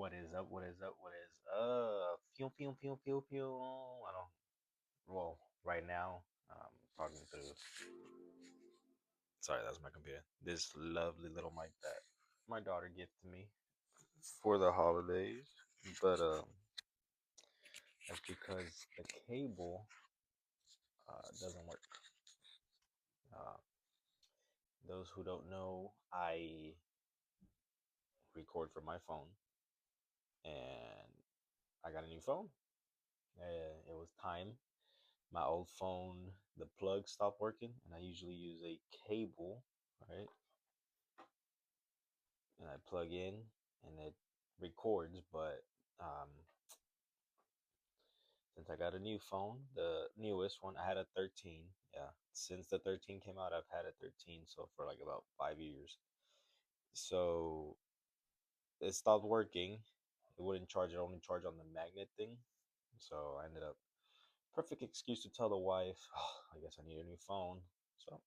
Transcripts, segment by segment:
What is up? What is up? What is up? Pew pew pew pew pew. I don't. Well, right now, talking through. Sorry, that's my computer. This lovely little mic that my daughter gifted me for the holidays, but that's because the cable doesn't work. Uh, those who don't know, I record from my phone, and I got a new phone. It was time. My old phone, the plug stopped working, and I usually use a cable, right? And I plug in, and it records. But um, since I got a new phone, the newest one, I had a 13. Yeah, since the 13 came out, I've had a 13, so for like about 5 years. So it stopped working. It wouldn't charge. It only charged on the magnet thing. So I ended up perfect excuse to tell the wife, oh, I guess I need a new phone. So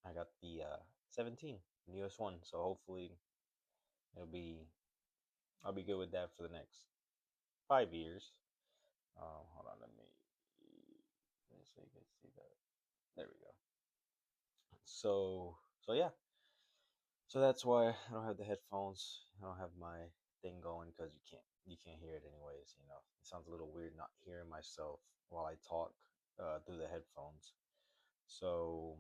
I got the 17, newest one. So hopefully it'll be I'll be good with that for the next 5 years. Hold on, let me so you can see that. There we go. So yeah. So that's why I don't have the headphones. I don't have my thing going because you can't hear it anyways. It sounds a little weird not hearing myself while I talk through the headphones. So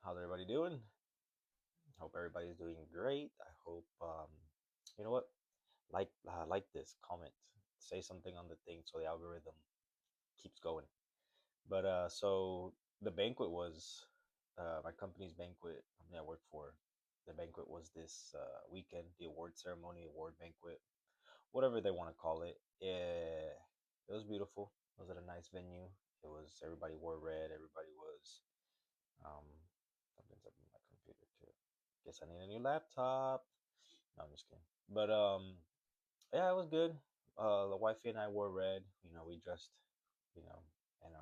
how's everybody doing? Hope everybody's doing great. I hope you know what? Like this, comment, say something on the thing so the algorithm keeps going. But so the banquet was my company's banquet. Company I work for. The banquet was this weekend. The award ceremony, award banquet, whatever they want to call it. It was beautiful. It was at a nice venue. It was everybody wore red. Everybody was um, something's up in my computer too. Guess I need a new laptop. No, I'm just kidding. But yeah, it was good. The wifey and I wore red. We dressed, you know, in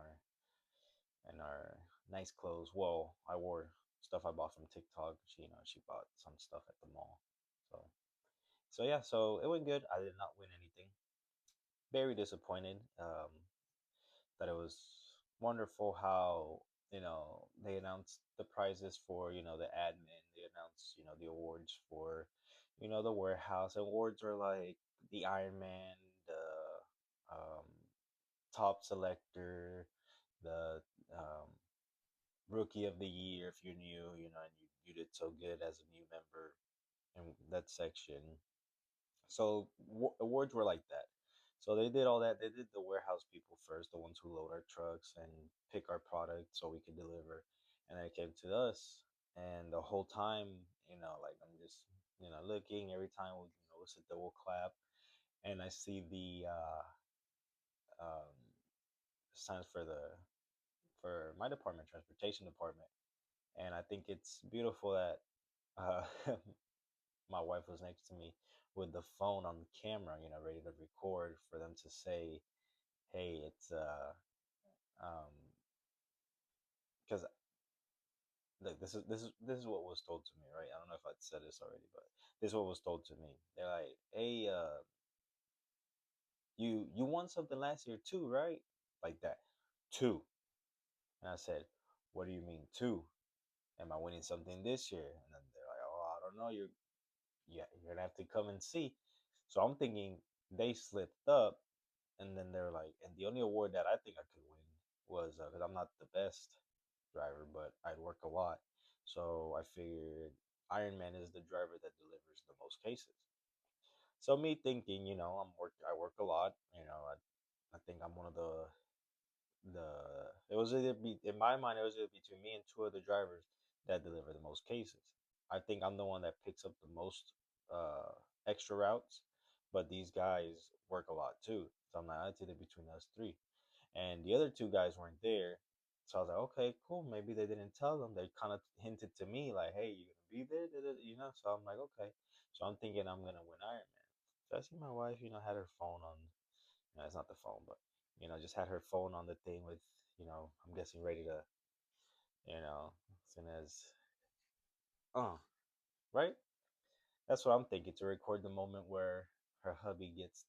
our nice clothes. Well, I wore stuff I bought from TikTok. She bought some stuff at the mall. So, so yeah, so it went good. I did not win anything. Very disappointed. That it was wonderful how they announced the prizes for the admin. They announced the awards for the warehouse. Awards are like the Iron Man, the top selector, the rookie of the year if you're new, and you did so good as a new member in that section. So awards were like that. So they did all that. They did the warehouse people first, the ones who load our trucks and pick our product so we could deliver. And then it came to us. And the whole time, like I'm just, looking every time we'll sit there, we'll clap. And I see the signs for my department, transportation department. And I think it's beautiful that uh, my wife was next to me with the phone on the camera, ready to record for them to say, "Hey, it's because this is what was told to me, right? I don't know if I'd said this already, but this is what was told to me. They're like, "Hey, you won something last year too, right?" Like that, two. And I said, "What do you mean two? Am I winning something this year?" And then they're like, "Oh, I don't know. You're gonna have to come and see." So I'm thinking they slipped up, and then they're like, and the only award that I think I could win was because I'm not the best driver, but I'd work a lot. So I figured Iron Man is the driver that delivers the most cases. So me thinking, I work a lot. I think I'm one of the it was either be in my mind it was either between me and two other drivers that deliver the most cases. I think I'm the one that picks up the most uh extra routes, but these guys work a lot too. So I'm like, it's either between us three. And the other two guys weren't there. So I was like, okay, cool. Maybe they didn't tell them. They kind of hinted to me like, hey, you gonna be there? So I'm like, okay. So I'm thinking I'm gonna win Iron Man. So I see my wife, had her phone on. It's not the phone, but just had her phone on the thing with, I'm guessing ready to, as soon as, right? That's what I'm thinking, to record the moment where her hubby gets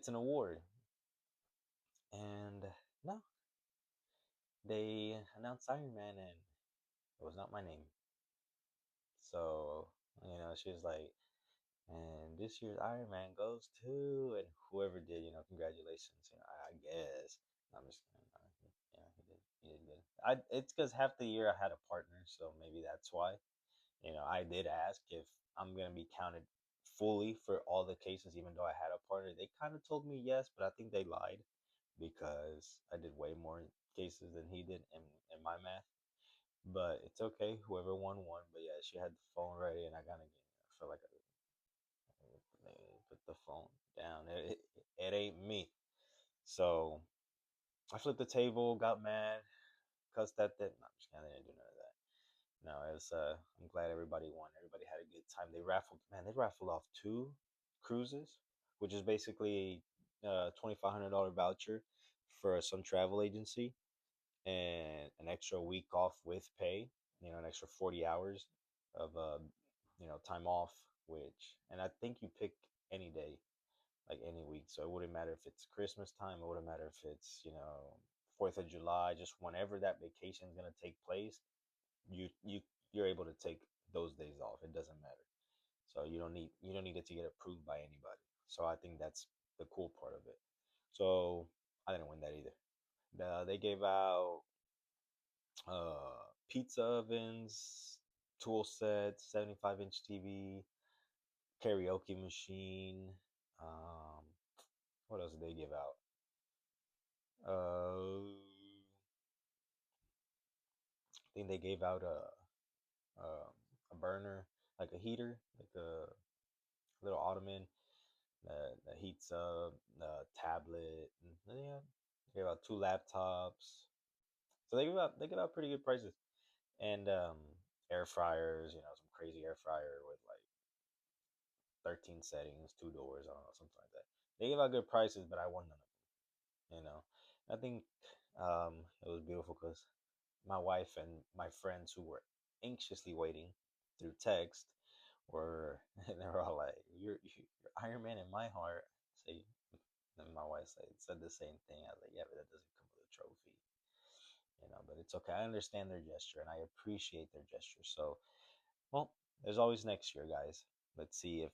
an award, and no, they announced Iron Man, and it was not my name. So she was like, and this year's Iron Man goes to, and whoever did, congratulations. I guess. I'm just kidding. Yeah, he did good. It's because half the year I had a partner, so maybe that's why. I did ask if I'm gonna be counted fully for all the cases, even though I had a partner. They kind of told me yes, but I think they lied because I did way more cases than he did in my math. But it's okay. Whoever won. But yeah, she had the phone ready, and I kind of felt like put the phone down. It ain't me. So I flipped the table, got mad, cussed at that. No, I'm just kidding. I didn't do none of that. No, it was. I'm glad everybody won. Everybody had a good time. They raffled off two cruises, which is basically a $2,500 voucher for some travel agency and an extra week off with pay. An extra 40 hours of time off. And I think you pick any day, like any week. So it wouldn't matter if it's Christmas time. It wouldn't matter if it's 4th of July. Just whenever that vacation is gonna take place, you you you're able to take those days off. It doesn't matter. So you don't need it to get approved by anybody. So I think that's the cool part of it. So I didn't win that either. They gave out pizza ovens, tool sets, 75-inch TV, karaoke machine. Um, what else did they give out? I think they gave out a burner, like a heater, like a little ottoman that heats up, the tablet. And yeah, they gave out two laptops. So they give out pretty good prices, and air fryers. Some crazy air fryer with like 13 settings, two doors. I don't know, something like that. They give out good prices, but I won none of them. I think it was beautiful because my wife and my friends who were anxiously waiting through text were and they were all like, "You're Iron Man in my heart." Say, and my wife said the same thing. I was like, "Yeah, but that doesn't come with a trophy." But it's okay. I understand their gesture and I appreciate their gesture. So, well, there's always next year, guys. Let's see if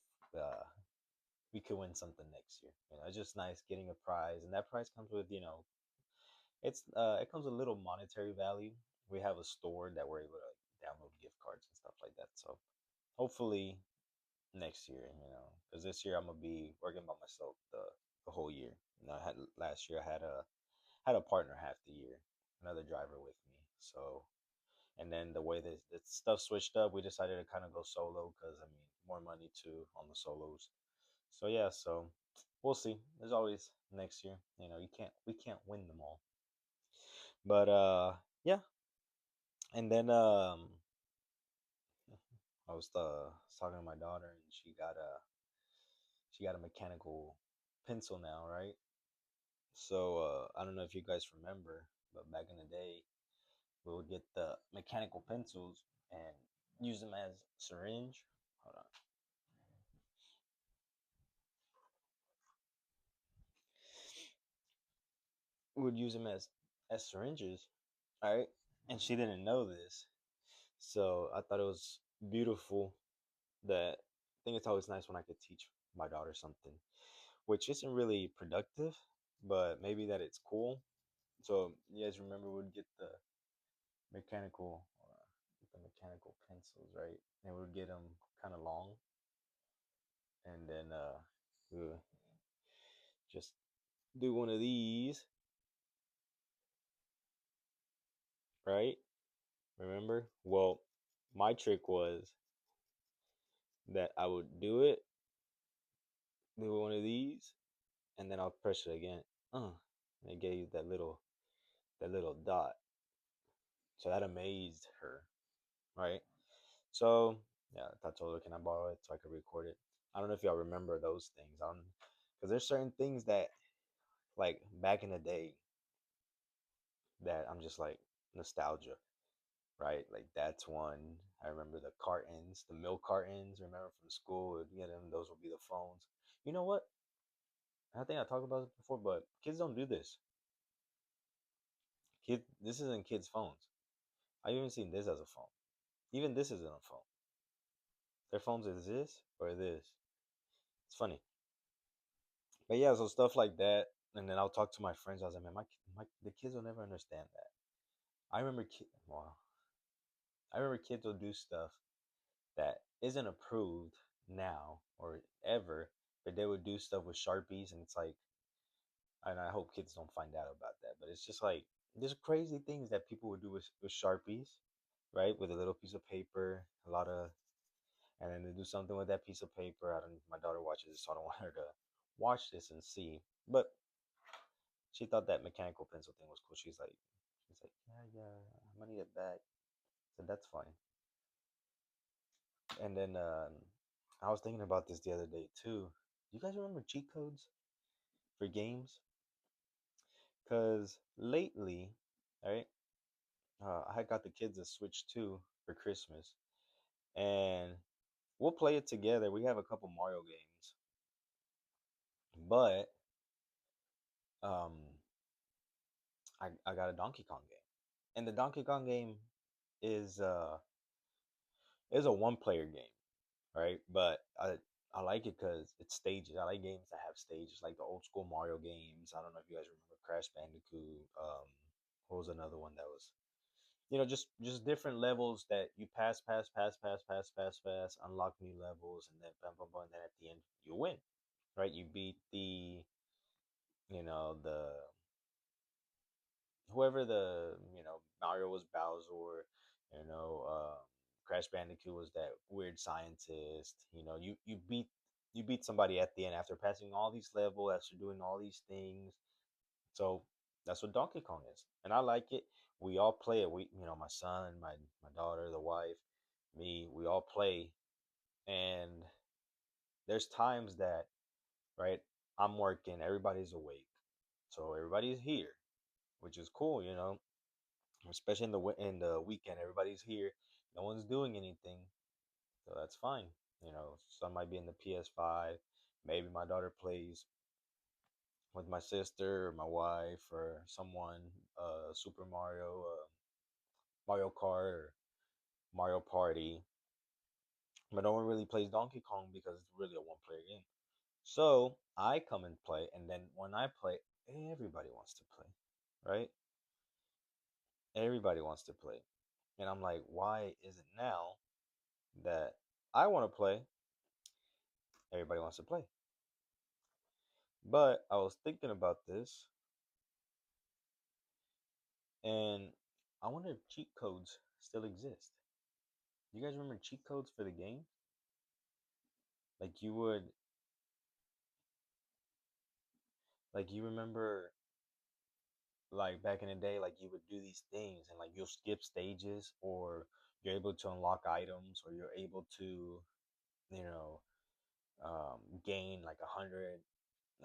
we could win something next year. It's just nice getting a prize, and that prize comes with it comes with a little monetary value. We have a store that we're able to like, download gift cards and stuff like that. So hopefully next year, because this year I'm gonna be working by myself the whole year. I had last year I had a partner half the year, another driver with me. So and then the way that the stuff switched up, we decided to kind of go solo because I mean more money too on the solos. So yeah, so we'll see. There's always next year. We can't win them all. But yeah. And then I was talking to my daughter and she got a mechanical pencil now, right? So I don't know if you guys remember, but back in the day, we would get the mechanical pencils and use them as syringe. Hold on. We would use them as syringes, all right? And she didn't know this, so I thought it was beautiful that I think it's always nice when I could teach my daughter something, which isn't really productive, but maybe that it's cool. So you guys remember we'd get mechanical, the mechanical pencils, right? And we'd get them kind of long, and then we would just do one of these, right? Remember? Well, my trick was that I would do one of these, and then I'll press it again. And it gave you that little dot. So that amazed her, right? So yeah, I told her, "Can I borrow it so I could record it?" I don't know if y'all remember those things. Because there's certain things that like back in the day that I'm just like nostalgia, right? Like that's one. I remember the cartons, the milk cartons. Remember from school, we'd get them. Those would be phones. You know what? I think I talked about this before, but kids don't do this. This isn't kids' phones. I've even seen this as a phone. Even this isn't a phone. Their phones is this or this. It's funny. But yeah, so stuff like that. And then I'll talk to my friends. I was like, man, the kids will never understand that. I remember, well, I remember kids will do stuff that isn't approved now or ever, but they would do stuff with Sharpies. And it's like, and I hope kids don't find out about that, but it's just like, there's crazy things that people would do with Sharpies, right? With a little piece of paper, a lot of, and then they do something with that piece of paper. I don't. My daughter watches this, so I don't want her to watch this and see. But she thought that mechanical pencil thing was cool. She's like, yeah, yeah, I'm gonna need it back. So that's fine. And then I was thinking about this the other day too. You guys remember cheat codes for games? Cause lately, right? I had got the kids a Switch 2 for Christmas, and we'll play it together. We have a couple Mario games, but um, I got a Donkey Kong game, and the Donkey Kong game is is a one player game, right? But I like it because it's stages. I like games that have stages, like the old school Mario games. I don't know if you guys remember Crash Bandicoot. What was another one that was, just different levels that you pass, unlock new levels, and then bam, bam, bam, and then at the end you win, right? You beat the whoever Mario was Bowser, you know, Crash Bandicoot was that weird scientist. You beat somebody at the end after passing all these levels, after doing all these things. So that's what Donkey Kong is, and I like it. We all play it. My son, my daughter, the wife, me, we all play, and there's times that, right, I'm working, everybody's awake, so everybody's here, which is cool, especially in the weekend. Everybody's here, no one's doing anything, so that's fine. Some might be in the PS5. Maybe my daughter plays with my sister or my wife or someone, Super Mario, Mario Kart, or Mario Party. But no one really plays Donkey Kong because it's really a one player game. So I come and play, and then when I play, everybody wants to play, right? Everybody wants to play. And I'm like, why is it now that I want to play, everybody wants to play? But I was thinking about this, and I wonder if cheat codes still exist. You guys remember cheat codes for the game? Like you remember, like back in the day, like you would do these things, and like you'll skip stages, or you're able to unlock items, or you're able to, you know, gain like a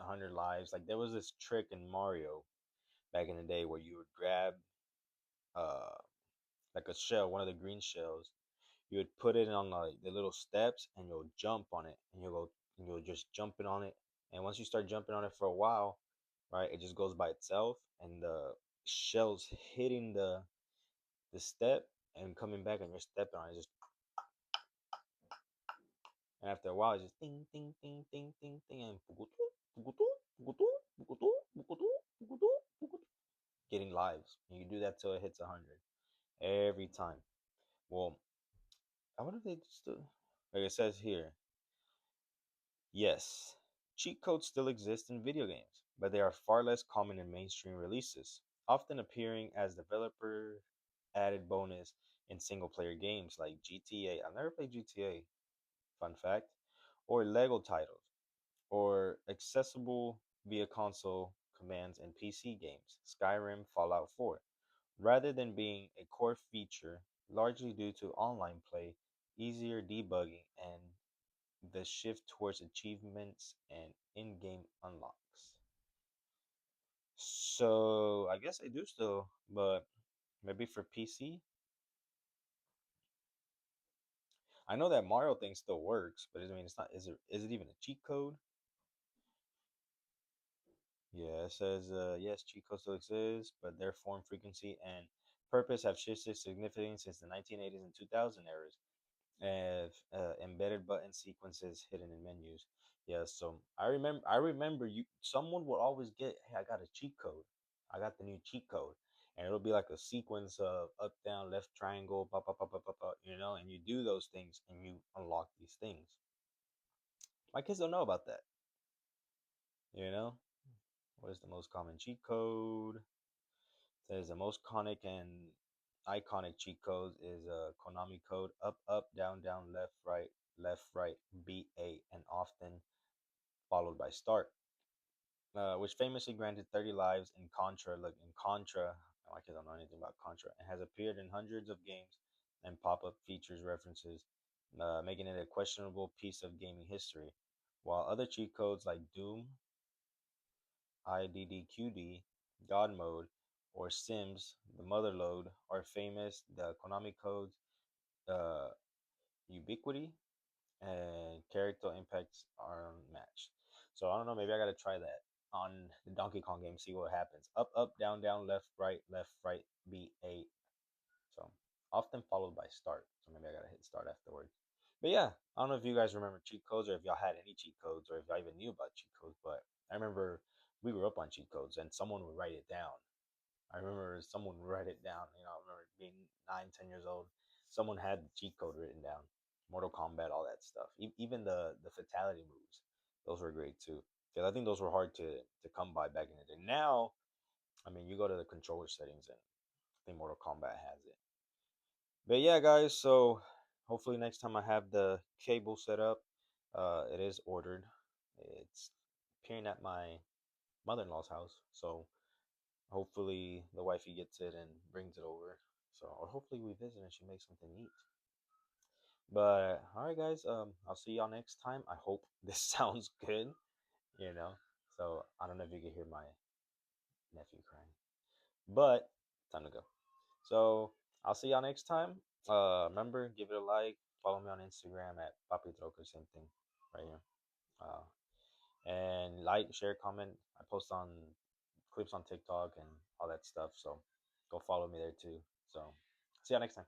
hundred lives. Like there was this trick in Mario back in the day where you would grab uh like a shell, one of the green shells. You would put it on like the little steps, and you'll jump on it, and you'll just jump it on it. And once you start jumping on it for a while, right, it just goes by itself, and the shells hitting the step and coming back, and you're stepping on it. Just and after a while, it's just ding ding ding ding ding ding, and pukutu, pukutu, pukutu, pukutu, pukutu, pukutu, pukutu, getting lives. And you do that till it hits 100 every time. Well, I wonder if they still, like it says here, yes, cheat codes still exist in video games, but they are far less common in mainstream releases, often appearing as developer added bonus in single player games like GTA. I've never played GTA, fun fact, or Lego titles, or accessible via console commands in PC games, Skyrim, Fallout 4, rather than being a core feature, largely due to online play, easier debugging, and the shift towards achievements and in-game unlocks. So I guess I do still, but maybe for PC. I know that Mario thing still works, but I mean, it's not. Is it even a cheat code? Yeah, it says yes, cheat codes still exist, but their form, frequency, and purpose have shifted significantly since the 1980s and 2000 eras. Embedded button sequences hidden in menus. Yeah, so I remember you someone would always get, hey, I got a cheat code. I got the new cheat code. And it'll be like a sequence of up, down, left triangle, pop, pop, pop, pop, pop, pop, and you do those things and you unlock these things. My kids don't know about that, you know? What is the most common cheat code? It says the most iconic cheat code is a Konami code: up, up, down, down, left, right, beat A, and often followed by start, which famously granted 30 lives in Contra. Look, in Contra, my kids don't know anything about Contra, and has appeared in hundreds of games and pop up features references, making it a questionable piece of gaming history. While other cheat codes like Doom, IDDQD, God Mode, or Sims, the Mother Load, are famous, the Konami codes, uh, Ubiquity, and character impacts are unmatched. So I don't know. Maybe I gotta try that on the Donkey Kong game. See what happens. Up, up, down, down, left, right. B A. So often followed by start. So maybe I gotta hit start afterwards. But yeah, I don't know if you guys remember cheat codes or if y'all had any cheat codes or if y'all even knew about cheat codes. But I remember we grew up on cheat codes and someone would write it down. I remember someone would write it down. I remember being 9, 10 years old. Someone had the cheat code written down. Mortal Kombat, all that stuff. Even the fatality moves, those were great too. Because I think those were hard to come by back in the day. Now, I mean, you go to the controller settings and I think Mortal Kombat has it. But yeah, guys. So hopefully next time I have the cable set up, it is ordered. It's appearing at my mother-in-law's house. So hopefully the wifey gets it and brings it over. So, or hopefully we visit and she makes something neat. But all right, guys. I'll see y'all next time. I hope this sounds good. You know. So I don't know if you can hear my nephew crying, but time to go. So I'll see y'all next time. Remember, give it a like. Follow me on Instagram at Papi Troca, same thing, right here. And like, share, comment. I post on clips on TikTok and all that stuff. So go follow me there too. So see y'all next time.